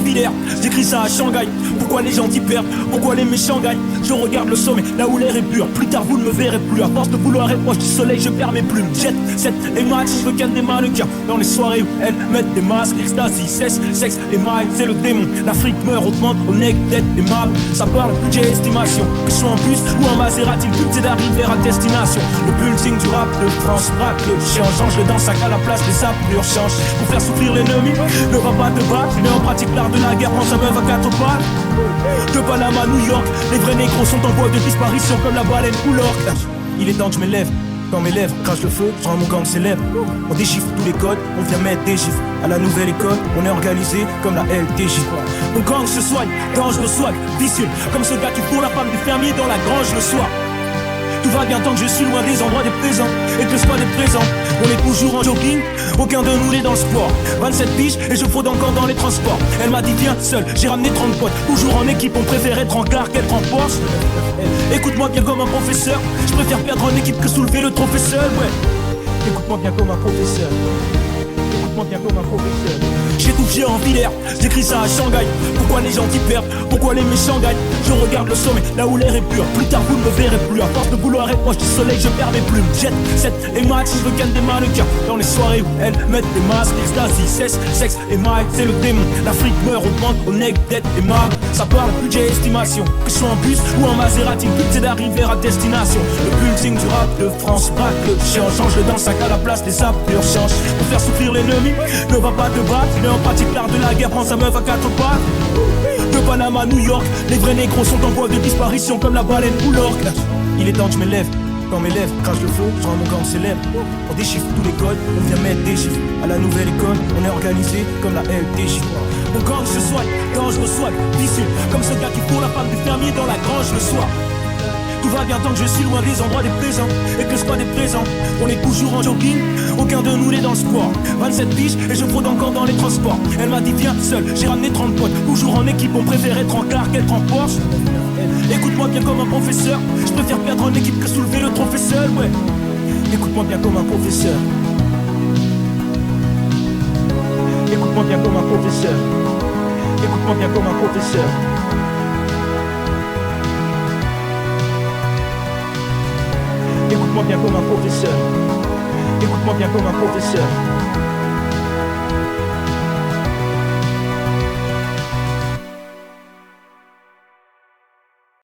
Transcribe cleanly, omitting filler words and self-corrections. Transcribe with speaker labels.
Speaker 1: Villers, j'écris ça à Shanghai. Pourquoi les gens y perdent, pourquoi les méchants gagnent? Je regarde le sommet, là où l'air est pur. Plus tard vous ne me verrez plus, à force de vouloir être proche du soleil, je perds mes plumes. Jet, 7 et match, je veux des mannequins. Dans les soirées où elles mettent des masques, ecstasy, cesse, sexe et maille, c'est le démon. L'Afrique meurt, augmente au nec, tête aimable. Ça parle, j'ai estimation. Que je sois en bus ou en Maserati, le but c'est d'arriver à destination. Le building du rap de France braque le chien. Change le dans sac à la place, les appelures changent. Pour faire souffrir l'ennemi, ne va pas te battre. Mais on pratique l'art de la guerre, prends sa meuf à 4 pattes. De Panama à New York, les vrais négros sont en voie de disparition comme la baleine ou l'orque. Il est temps que je m'élève. Quand mes lèvres crachent le feu, je rends mon gang célèbre. On déchiffre tous les codes, on vient mettre des gifs. À la nouvelle école, on est organisé comme la LTJ. Mon gang se soigne, dangereux swag, vicieux. Comme ce gars qui fourre la femme du fermier dans la grange le soir. Tout va bien tant que je suis loin des endroits des présents et que je sois des présents. On est toujours en jogging, aucun de nous n'est dans le sport. 27 piges et je fraude encore dans les transports. Elle m'a dit viens seul, j'ai ramené 30 potes. Toujours en équipe, on préfère être en car qu'être en Porsche. Écoute-moi bien comme un professeur, je préfère perdre en équipe que soulever le trophée seul, ouais. Écoute-moi bien comme un professeur. Écoute-moi bien comme un professeur. J'ai tout fier en Villers, j'écris ça à Shanghai. Pourquoi les gens y perdent, pourquoi les méchants gagnent? Je regarde le sommet, là où l'air est pur. Plus tard vous ne me verrez plus, à force de vouloir être proche du soleil, je perds mes plumes. Jet, 7 et match, je veux des mannequins. Dans les soirées où elles mettent des masques, ecstasy, cesse, sexe et maille, c'est le démon. L'Afrique meurt, augmente au nec, tête et mal. Ça parle, budget, estimation. Que je sois en bus ou en Maserati, le but c'est d'arriver à destination. Le building du rap de France braque le chien. Change le dans sac à la place, les appelures changent. Pour faire souffrir l'ennemi, ne va pas te battre. Mais on pratique l'art de la guerre, prends sa meuf à 4 pattes. De Panama à New York, les vrais négros sont en voie de disparition comme la baleine ou l'orque. Il est temps que je m'élève. Quand mes lèvres crachent le feu, je rends mon gang célèbre. On déchiffre tous les codes, on vient mettre des chiffres. À la nouvelle école, on est organisé comme la LTJ. Mon gang se soigne, dangereux swag, vicieux. Comme ce gars qui fourre la femme du fermier dans la grange le soir. Tout va bien tant que je suis loin des endroits des présents et que je sois des présents. On est toujours en jogging, aucun de nous n'est dans le sport. 27 piges et je fraude encore dans les transports. Elle m'a dit viens seul, j'ai ramené 30 potes. Toujours en équipe, on préfère être en car qu'être en Porsche. Écoute-moi bien comme un professeur, je préfère perdre en équipe que soulever le trophée seul, ouais. Écoute-moi bien comme un professeur. Écoute-moi bien comme un professeur. Écoute-moi bien comme un professeur. Écoute-moi bien comme un professeur. Écoute-moi bien comme un professeur.